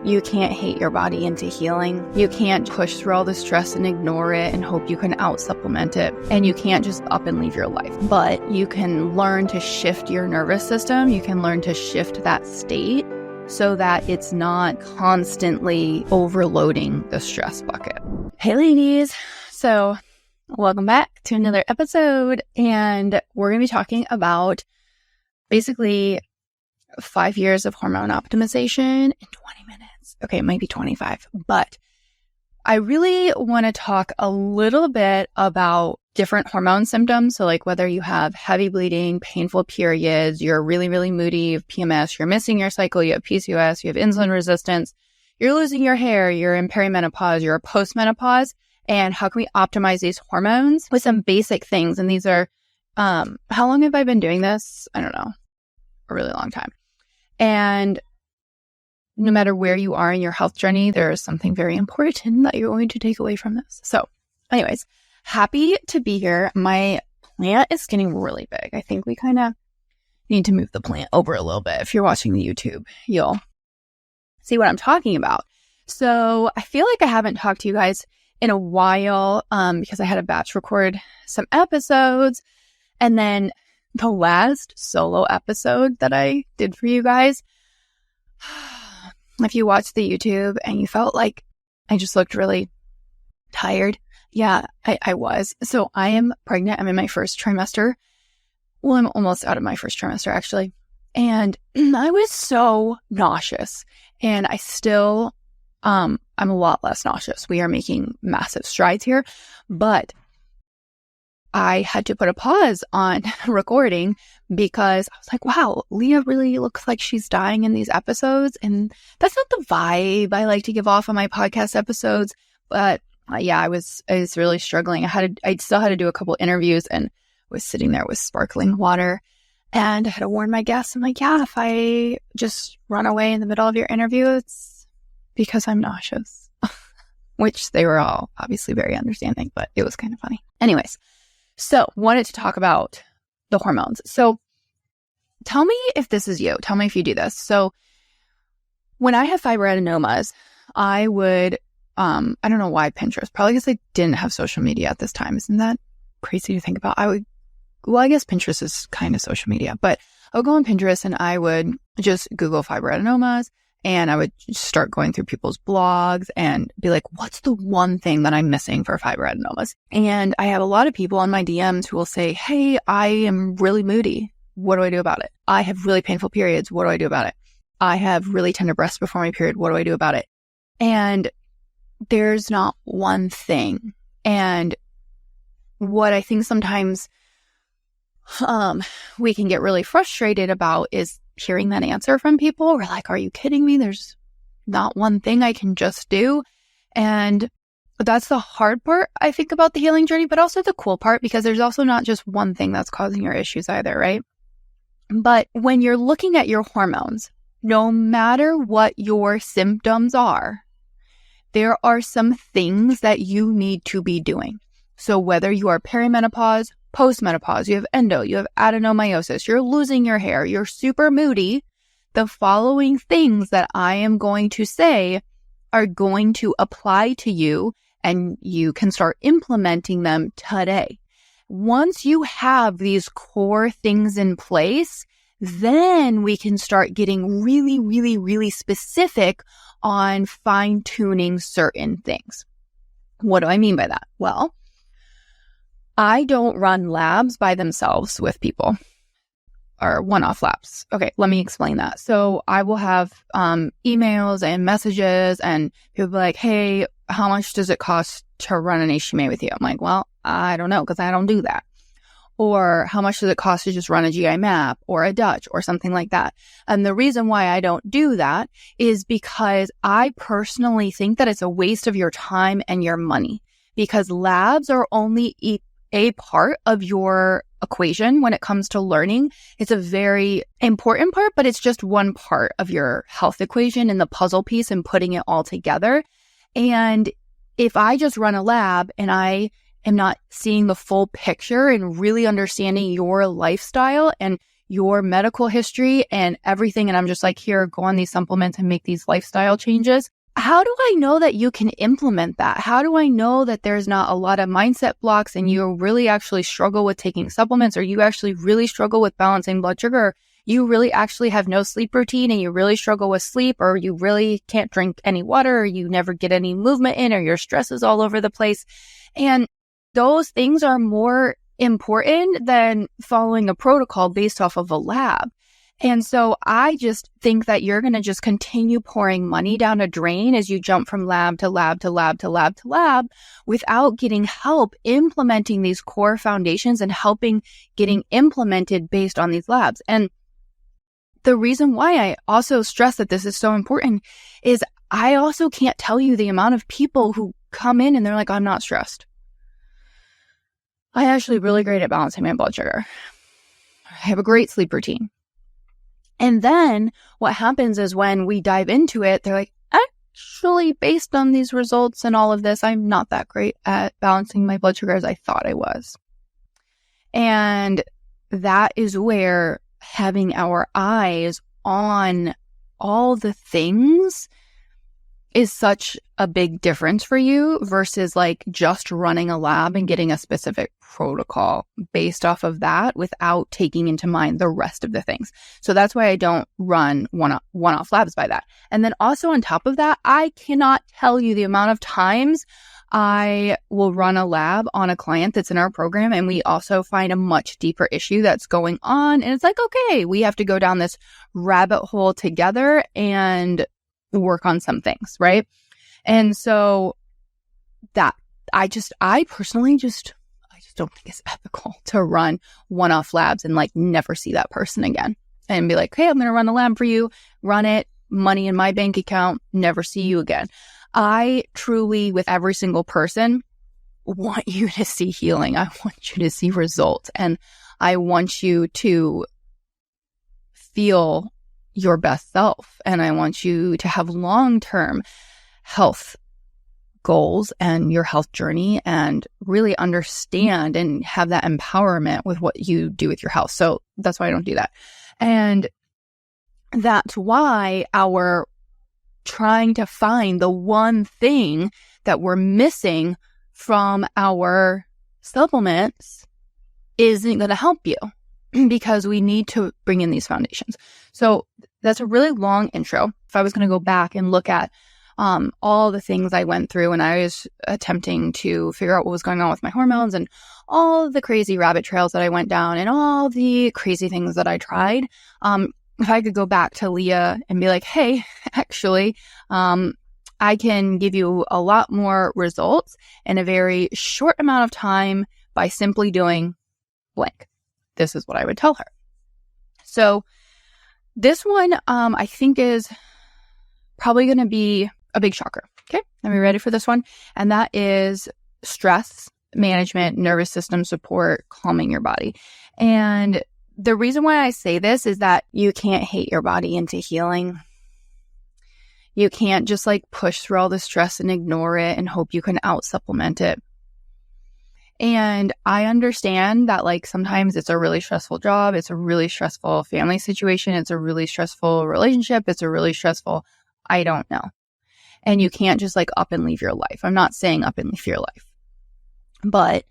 You can't hate your body into healing. You can't push through all the stress and ignore it and hope you can out-supplement it. And you can't just up and leave your life. But you can learn to shift your nervous system. You can learn to shift that state so that it's not constantly overloading the stress bucket. Hey ladies, so welcome back to another episode, and we're going to be talking about basically 5 years of hormone optimization in 20 minutes. Okay, it might be 25, but I really want to talk a little bit about different hormone symptoms. So like whether you have heavy bleeding, painful periods, you're really, really moody, you have PMS, you're missing your cycle, you have PCOS, you have insulin resistance, you're losing your hair, you're in perimenopause, you're postmenopause, and how can we optimize these hormones with some basic things? And these are, how long have I been doing this? I don't know, a really long time. And no matter where you are in your health journey, there is something very important that you're going to take away from this. So anyways, happy to be here. My plant is getting really big. I think we kind of need to move the plant over a little bit. If you're watching the YouTube, you'll see what I'm talking about. So I feel like I haven't talked to you guys in a while because I had a batch record some episodes. And then the last solo episode that I did for you guys, if you watched the YouTube and you felt like I just looked really tired, yeah, I was. So I am pregnant. I'm in my first trimester. Well, I'm almost out of my first trimester, actually. And I was so nauseous. And I still, I'm a lot less nauseous. We are making massive strides here. But I had to put a pause on recording because I was like, wow, Leah really looks like she's dying in these episodes. And that's not the vibe I like to give off on my podcast episodes. But yeah, I was really struggling. I still had to do a couple interviews and was sitting there with sparkling water. And I had to warn my guests. I'm like, yeah, if I just run away in the middle of your interview, it's because I'm nauseous. Which they were all obviously very understanding, but it was kind of funny. Anyways. So, wanted to talk about the hormones. So, tell me if this is you. Tell me if you do this. So, when I have fibroadenomas, I would, I don't know why Pinterest, probably because I didn't have social media at this time. Isn't that crazy to think about? I guess Pinterest is kind of social media, but I would go on Pinterest and I would just Google fibroadenomas. And I would start going through people's blogs and be like, what's the one thing that I'm missing for fibroadenomas? And I have a lot of people on my DMs who will say, hey, I am really moody. What do I do about it? I have really painful periods. What do I do about it? I have really tender breasts before my period. What do I do about it? And there's not one thing. And what I think sometimes we can get really frustrated about is hearing that answer from people. We're like, are you kidding me? There's not one thing I can just do. And that's the hard part, I think, about the healing journey, but also the cool part, because there's also not just one thing that's causing your issues either, right? But when you're looking at your hormones, no matter what your symptoms are, there are some things that you need to be doing. So whether you are perimenopause, postmenopause, you have endo, you have adenomyosis, you're losing your hair, you're super moody, the following things that I am going to say are going to apply to you, and you can start implementing them today. Once you have these core things in place, then we can start getting really, really, really specific on fine-tuning certain things. What do I mean by that? Well, I don't run labs by themselves with people, or one-off labs. Okay, let me explain that. So I will have emails and messages, and people be like, hey, how much does it cost to run an HMA with you? I'm like, well, I don't know, because I don't do that. Or how much does it cost to just run a GI map or a Dutch or something like that? And the reason why I don't do that is because I personally think that it's a waste of your time and your money, because labs are only a part of your equation when it comes to learning. It's a very important part, but it's just one part of your health equation and the puzzle piece and putting it all together. And if I just run a lab and I am not seeing the full picture and really understanding your lifestyle and your medical history and everything, and I'm just like, here, go on these supplements and make these lifestyle changes. How do I know that you can implement that? How do I know that there's not a lot of mindset blocks and you really actually struggle with taking supplements, or you actually really struggle with balancing blood sugar, or you really actually have no sleep routine and you really struggle with sleep, or you really can't drink any water, or you never get any movement in, or your stress is all over the place? And those things are more important than following a protocol based off of a lab. And so I just think that you're going to just continue pouring money down a drain as you jump from lab to lab to lab to lab to lab without getting help implementing these core foundations and helping getting implemented based on these labs. And the reason why I also stress that this is so important is I also can't tell you the amount of people who come in and they're like, I'm not stressed. I'm actually really great at balancing my blood sugar. I have a great sleep routine. And then what happens is when we dive into it, they're like, actually, based on these results and all of this, I'm not that great at balancing my blood sugar as I thought I was. And that is where having our eyes on all the things is such a big difference for you versus like just running a lab and getting a specific protocol based off of that without taking into mind the rest of the things. So that's why I don't run one-off labs by that. And then also on top of that, I cannot tell you the amount of times I will run a lab on a client that's in our program and we also find a much deeper issue that's going on. And it's like, okay, we have to go down this rabbit hole together and work on some things, right? And so that I personally just don't think it's ethical to run one-off labs and like never see that person again and be like, hey, I'm going to run a lab for you, run it, money in my bank account, never see you again. I truly, with every single person, want you to see healing. I want you to see results, and I want you to feel your best self. And I want you to have long-term health goals and your health journey and really understand and have that empowerment with what you do with your health. So that's why I don't do that. And that's why our trying to find the one thing that we're missing from our supplements isn't going to help you, because we need to bring in these foundations. So that's a really long intro. If I was going to go back and look at all the things I went through when I was attempting to figure out what was going on with my hormones and all the crazy rabbit trails that I went down and all the crazy things that I tried, if I could go back to Leah and be like, hey, actually, I can give you a lot more results in a very short amount of time by simply doing blank. This is what I would tell her. So this one, I think is probably going to be a big shocker. Okay. Are we ready for this one? And that is stress management, nervous system support, calming your body. And the reason why I say this is that you can't hate your body into healing. You can't just like push through all the stress and ignore it and hope you can out supplement it. And I understand that like sometimes it's a really stressful job. It's a really stressful family situation. It's a really stressful relationship. It's a really stressful, I don't know. And you can't just like up and leave your life. I'm not saying up and leave your life. But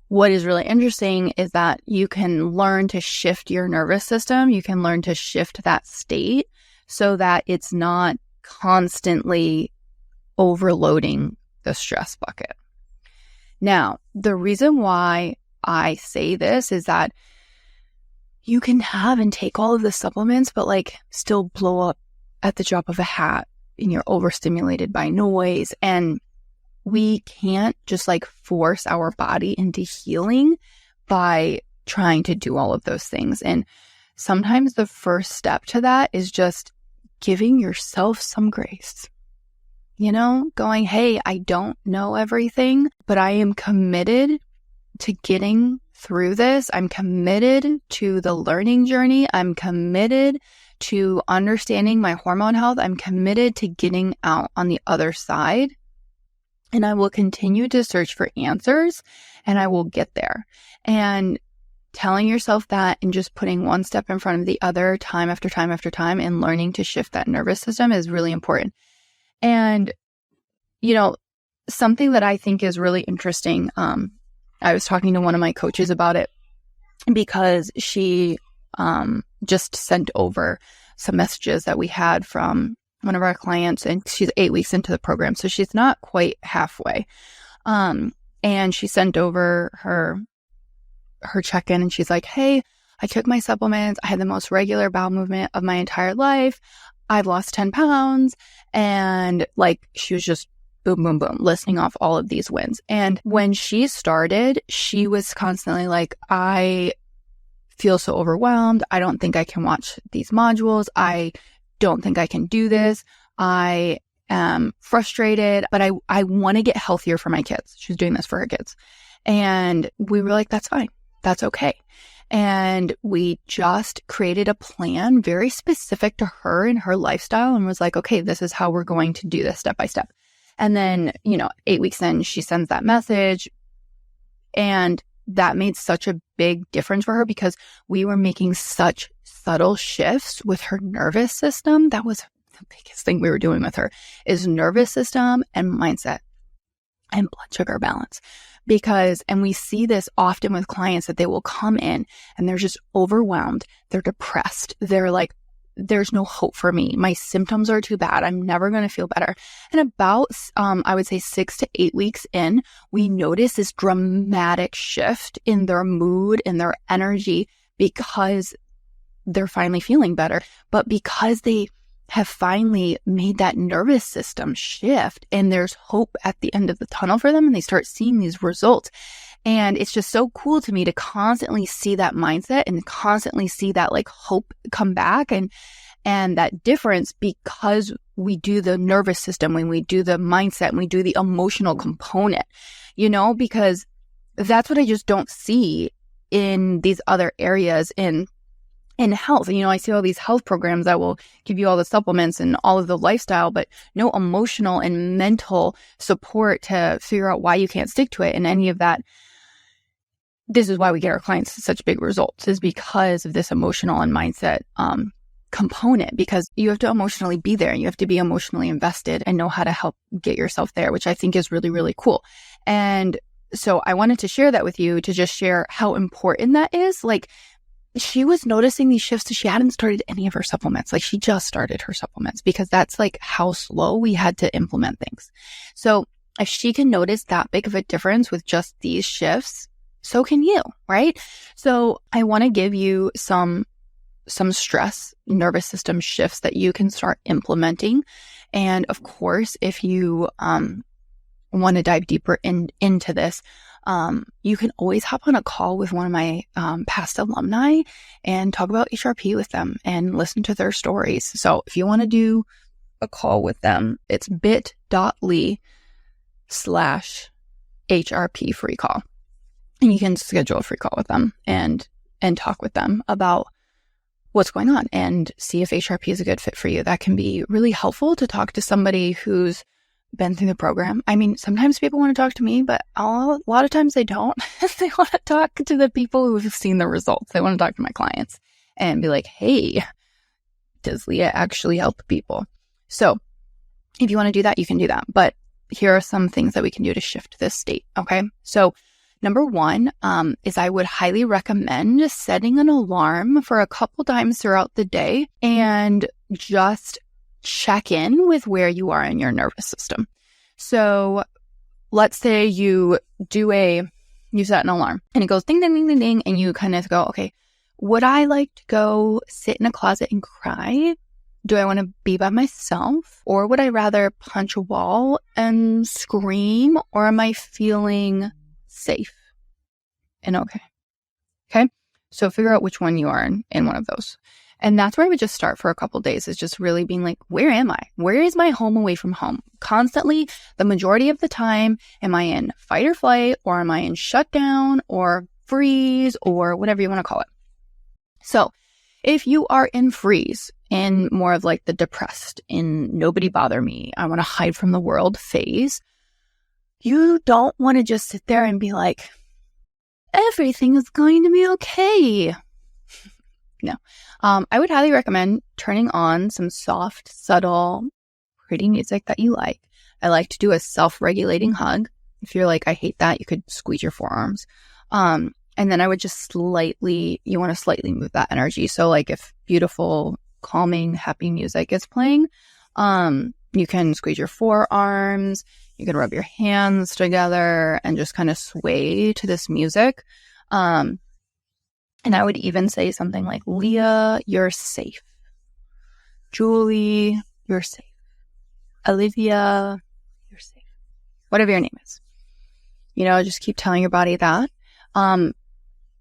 what is really interesting is that you can learn to shift your nervous system. You can learn to shift that state so that it's not constantly overloading the stress bucket. Now, the reason why I say this is that you can have and take all of the supplements, but like still blow up at the drop of a hat and you're overstimulated by noise. And we can't just like force our body into healing by trying to do all of those things. And sometimes the first step to that is just giving yourself some grace. You know, going, hey, I don't know everything, but I am committed to getting through this. I'm committed to the learning journey. I'm committed to understanding my hormone health. I'm committed to getting out on the other side. And I will continue to search for answers and I will get there. And telling yourself that and just putting one step in front of the other time after time after time and learning to shift that nervous system is really important. And, something that I think is really interesting, I was talking to one of my coaches about it because she just sent over some messages that we had from one of our clients, and she's 8 weeks into the program, so she's not quite halfway. And she sent over her check-in, and she's like, hey, I took my supplements. I had the most regular bowel movement of my entire life. I've lost 10 pounds. And she was just boom, boom, boom, listing off all of these wins. And when she started, she was constantly like, I feel so overwhelmed. I don't think I can watch these modules. I don't think I can do this. I am frustrated, but I want to get healthier for my kids. She's doing this for her kids. And we were like, that's fine. That's okay. And we just created a plan very specific to her and her lifestyle and was like, okay, this is how we're going to do this step by step. And then, 8 weeks in, she sends that message. And that made such a big difference for her because we were making such subtle shifts with her nervous system. That was the biggest thing we were doing with her, is nervous system and mindset and blood sugar balance. And we see this often with clients that they will come in and they're just overwhelmed. They're depressed. They're like, there's no hope for me. My symptoms are too bad. I'm never going to feel better. And about, I would say 6 to 8 weeks in, we notice this dramatic shift in their mood and their energy because they're finally feeling better. But because they have finally made that nervous system shift and there's hope at the end of the tunnel for them and they start seeing these results. And it's just so cool to me to constantly see that mindset and constantly see that hope come back and that difference because we do the nervous system, when we do the mindset, and we do the emotional component, because that's what I just don't see in these other areas in health. I see all these health programs that will give you all the supplements and all of the lifestyle, but no emotional and mental support to figure out why you can't stick to it and any of that. This is why we get our clients such big results, is because of this emotional and mindset component, because you have to emotionally be there and you have to be emotionally invested and know how to help get yourself there, which I think is really, really cool. And so I wanted to share that with you, to just share how important that is. She was noticing these shifts. She hadn't started any of her supplements. She just started her supplements because that's how slow we had to implement things. So if she can notice that big of a difference with just these shifts, so can you, right? So I want to give you some stress, nervous system shifts that you can start implementing. And of course, if you want to dive deeper into this, you can always hop on a call with one of my past alumni and talk about HRP with them and listen to their stories. So if you want to do a call with them, it's bit.ly/HRP free call. And you can schedule a free call with them and talk with them about what's going on and see if HRP is a good fit for you. That can be really helpful to talk to somebody who's been through the program. I mean, sometimes people want to talk to me, but a lot of times they don't. They want to talk to the people who've seen the results. They want to talk to my clients and be like, hey, does Leah actually help people? So if you want to do that, you can do that. But here are some things that we can do to shift this state. Okay. So number one is I would highly recommend setting an alarm for a couple times throughout the day and just check in with where you are in your nervous system. So let's say you set an alarm and it goes ding, ding, ding, ding, ding. And you kind of go, okay, would I like to go sit in a closet and cry? Do I want to be by myself? Or would I rather punch a wall and scream? Or am I feeling safe and okay? Okay. So figure out which one you are in one of those. And that's where I would just start for a couple days, is just really being like, where am I? Where is my home away from home? Constantly, the majority of the time, am I in fight or flight, or am I in shutdown or freeze or whatever you want to call it? So if you are in freeze, in more of the depressed, in nobody bother me, I want to hide from the world phase, you don't want to just sit there and be like, everything is going to be okay. No. I would highly recommend turning on some soft, subtle, pretty music that you like. I like to do a self-regulating hug. If you're like, I hate that, you could squeeze your forearms. And then I would just you want to slightly move that energy. So like if beautiful, calming, happy music is playing, you can squeeze your forearms, you can rub your hands together and just kind of sway to this music. And I would even say something like, Leah, you're safe. Julie, you're safe. Olivia, you're safe. Whatever your name is. Just keep telling your body that. And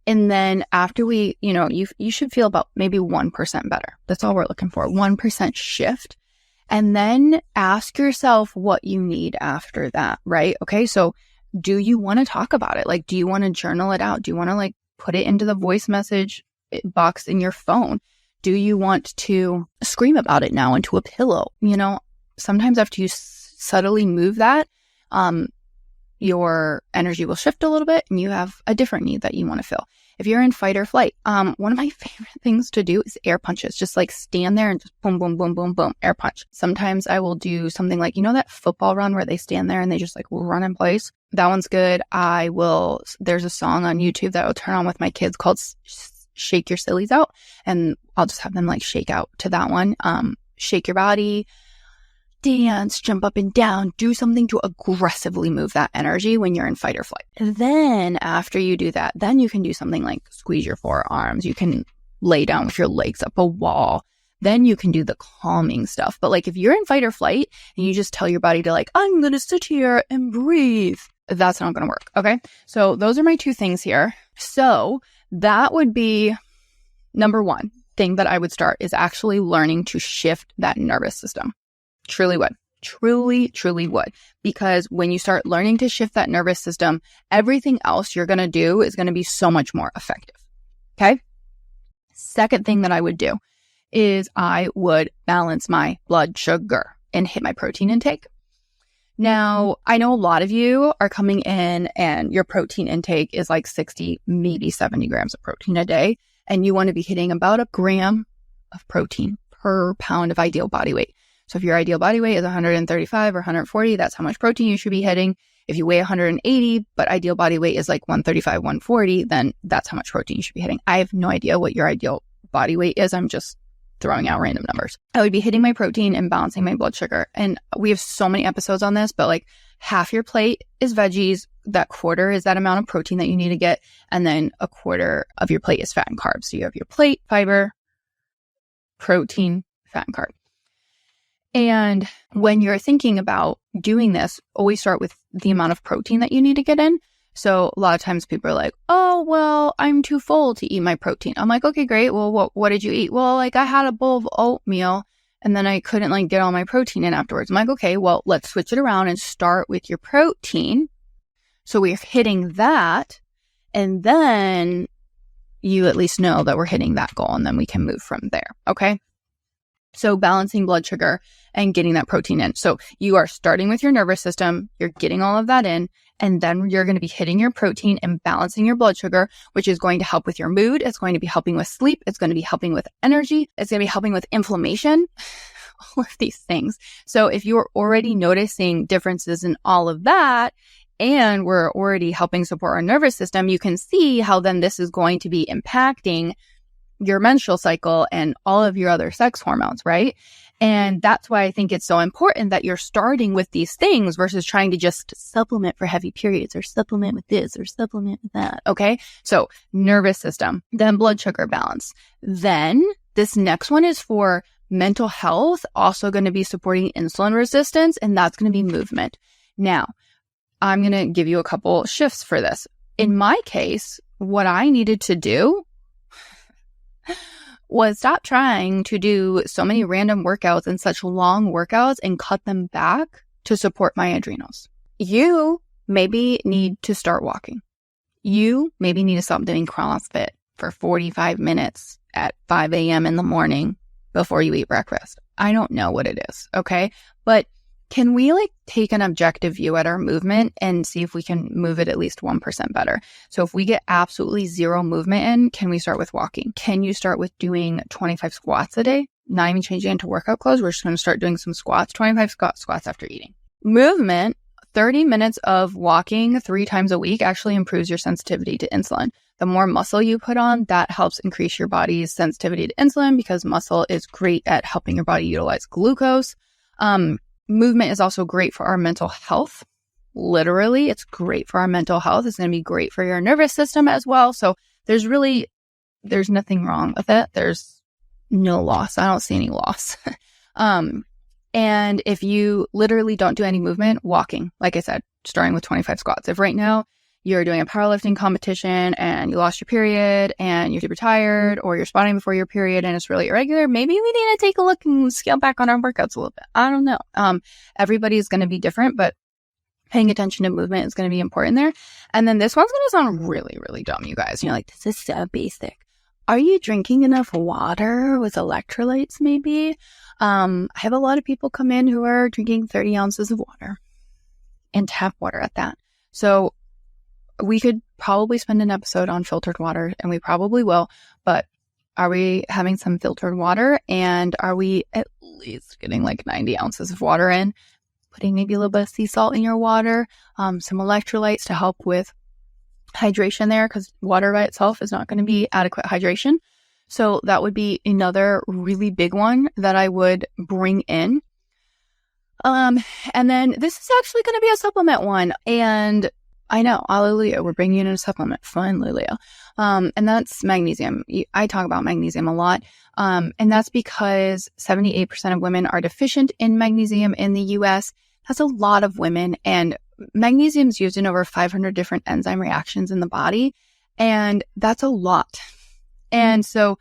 then after you should feel about maybe 1% better. That's all we're looking for. 1% shift. And then ask yourself what you need after that, right? Okay. So do you want to talk about it? Like, do you want to journal it out? Do you want to put it into the voice message box in your phone? Do you want to scream about it now into a pillow? Sometimes after you subtly move that, your energy will shift a little bit and you have a different need that you want to fill. If you're in fight or flight, one of my favorite things to do is air punches. Just stand there and just boom, boom, boom, boom, boom, air punch. Sometimes I will do something like, that football run where they stand there and they just run in place. That one's good. There's a song on YouTube that I'll turn on with my kids called Shake Your Sillies Out. And I'll just have them shake out to that one. Shake your body, dance, jump up and down, do something to aggressively move that energy when you're in fight or flight. And then after you do that, then you can do something like squeeze your forearms. You can lay down with your legs up a wall. Then you can do the calming stuff. But if you're in fight or flight and you just tell your body to I'm going to sit here and breathe, that's not going to work. Okay. So those are my 2 things here. So that would be number 1 thing that I would start is actually learning to shift that nervous system. Truly would. Truly would. Because when you start learning to shift that nervous system, everything else you're going to do is going to be so much more effective. Okay? Second thing that I would do is I would balance my blood sugar and hit my protein intake. Now, I know a lot of you are coming in and your protein intake is 60, maybe 70 grams of protein a day. And you want to be hitting about a gram of protein per pound of ideal body weight. So if your ideal body weight is 135 or 140, that's how much protein you should be hitting. If you weigh 180, but ideal body weight is 135, 140, then that's how much protein you should be hitting. I have no idea what your ideal body weight is. I'm just throwing out random numbers. I would be hitting my protein and balancing my blood sugar. And we have so many episodes on this, but half your plate is veggies. That quarter is that amount of protein that you need to get. And then a quarter of your plate is fat and carbs. So you have your plate, fiber, protein, fat and carb. And when you're thinking about doing this, always start with the amount of protein that you need to get in. So a lot of times people are like, oh, well, I'm too full to eat my protein. I'm like, okay, great. Well, what did you eat? Well, I had a bowl of oatmeal and then I couldn't get all my protein in afterwards. I'm like, okay, well, let's switch it around and start with your protein. So we're hitting that. And then you at least know that we're hitting that goal and then we can move from there. Okay. So balancing blood sugar and getting that protein in. So you are starting with your nervous system, you're getting all of that in, and then you're going to be hitting your protein and balancing your blood sugar, which is going to help with your mood. It's going to be helping with sleep. It's going to be helping with energy. It's going to be helping with inflammation, all of these things. So if you're already noticing differences in all of that, and we're already helping support our nervous system, you can see how then this is going to be impacting your menstrual cycle and all of your other sex hormones, right? And that's why I think it's so important that you're starting with these things versus trying to just supplement for heavy periods or supplement with this or supplement with that. Okay. So nervous system, then blood sugar balance. Then this next one is for mental health, also going to be supporting insulin resistance, and that's going to be movement. Now, I'm going to give you a couple shifts for this. In my case, what I needed to do was stop trying to do so many random workouts and such long workouts and cut them back to support my adrenals. You maybe need to start walking. You maybe need to stop doing CrossFit for 45 minutes at 5 a.m. in the morning before you eat breakfast. I don't know what it is, okay? But can we take an objective view at our movement and see if we can move it at least 1% better? So if we get absolutely zero movement in, can we start with walking? Can you start with doing 25 squats a day? Not even changing into workout clothes. We're just going to start doing some squats, 25 squats after eating. Movement, 30 minutes of walking 3 times a week actually improves your sensitivity to insulin. The more muscle you put on, that helps increase your body's sensitivity to insulin because muscle is great at helping your body utilize glucose. Movement is also great for our mental health. Literally, it's great for our mental health. It's going to be great for your nervous system as well. So there's nothing wrong with it. There's no loss. I don't see any loss. And if you literally don't do any movement, walking, like I said, starting with 25 squats. If right now you're doing a powerlifting competition and you lost your period and you're super tired, or you're spotting before your period and it's really irregular, maybe we need to take a look and scale back on our workouts a little bit. I don't know. Everybody's going to be different, but paying attention to movement is going to be important there. And then this one's going to sound really, really dumb, you guys. You're like, this is so basic. Are you drinking enough water with electrolytes maybe? I have a lot of people come in who are drinking 30 ounces of water, and tap water at that. So we could probably spend an episode on filtered water, and we probably will, but are we having some filtered water? And are we at least getting 90 ounces of water in? Putting maybe a little bit of sea salt in your water, some electrolytes to help with hydration there, because water by itself is not going to be adequate hydration. So that would be another really big one that I would bring in. And then this is actually going to be a supplement one. And I know, hallelujah, we're bringing in a supplement. Finally, Leo. And that's magnesium. I talk about magnesium a lot. And that's because 78% of women are deficient in magnesium in the US. That's a lot of women. And magnesium is used in over 500 different enzyme reactions in the body. And that's a lot. And so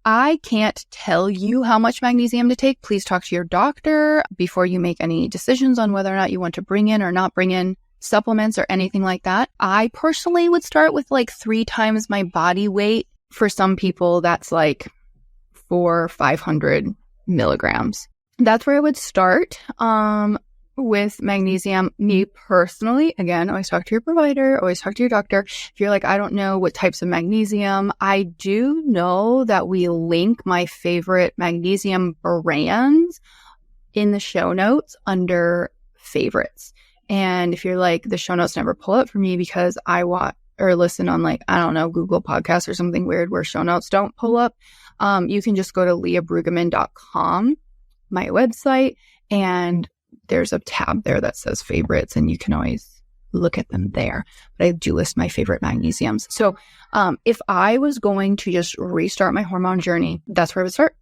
I can't tell you how much magnesium to take. Please talk to your doctor before you make any decisions on whether or not you want to bring in or not bring in supplements or anything like that. I personally would start with 3 times my body weight. For some people, that's 400 or 500 milligrams. That's where I would start with magnesium. Me personally, again, always talk to your provider, always talk to your doctor. If you're I don't know what types of magnesium, I do know that we link my favorite magnesium brands in the show notes under favorites. And if you're the show notes never pull up for me because I watch or listen on I don't know, Google Podcasts or something weird where show notes don't pull up, you can just go to leahbrueggemann.com, my website, and there's a tab there that says favorites, and you can always look at them there. But I do list my favorite magnesiums. So if I was going to just restart my hormone journey, that's where I would start.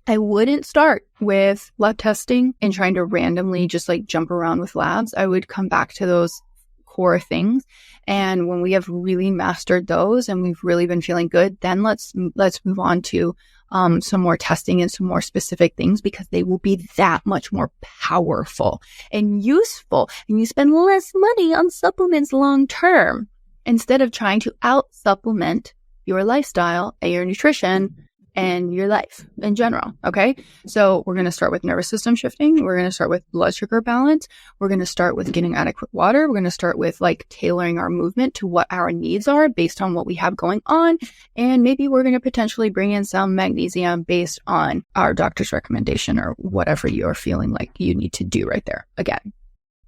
I wouldn't start with lab testing and trying to randomly just jump around with labs. I would come back to those core things. And when we have really mastered those and we've really been feeling good, then let's move on to some more testing and some more specific things, because they will be that much more powerful and useful. And you spend less money on supplements long term instead of trying to out supplement your lifestyle and your nutrition and your life in general. Okay. So we're going to start with nervous system shifting. We're going to start with blood sugar balance. We're going to start with getting adequate water. We're going to start with tailoring our movement to what our needs are based on what we have going on. And maybe we're going to potentially bring in some magnesium based on our doctor's recommendation or whatever you're feeling like you need to do right there. Again,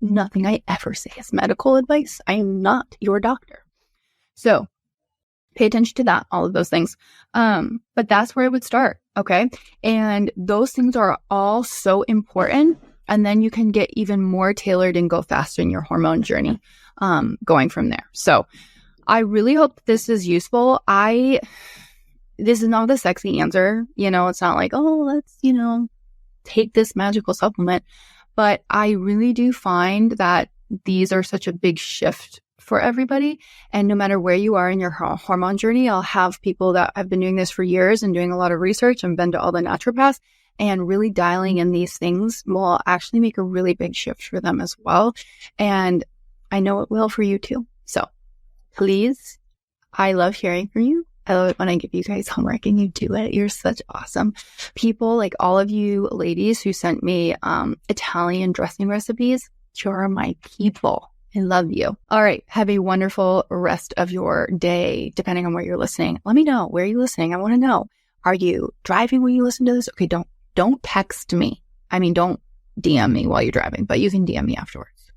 nothing I ever say is medical advice. I am not your doctor. So pay attention to that, all of those things. But that's where I would start. Okay. And those things are all so important. And then you can get even more tailored and go faster in your hormone journey, going from there. So I really hope this is useful. This is not the sexy answer. It's not let's, take this magical supplement. But I really do find that these are such a big shift for everybody. And no matter where you are in your hormone journey, I'll have people that have been doing this for years and doing a lot of research and been to all the naturopaths, and really dialing in these things will actually make a really big shift for them as well. And I know it will for you too. So please, I love hearing from you. I love it when I give you guys homework and you do it. You're such awesome people. Like all of you ladies who sent me Italian dressing recipes, you're my people. I love you. All right. Have a wonderful rest of your day, depending on where you're listening. Let me know. Where are you listening? I want to know. Are you driving when you listen to this? Okay, don't text me. I mean, don't DM me while you're driving, but you can DM me afterwards.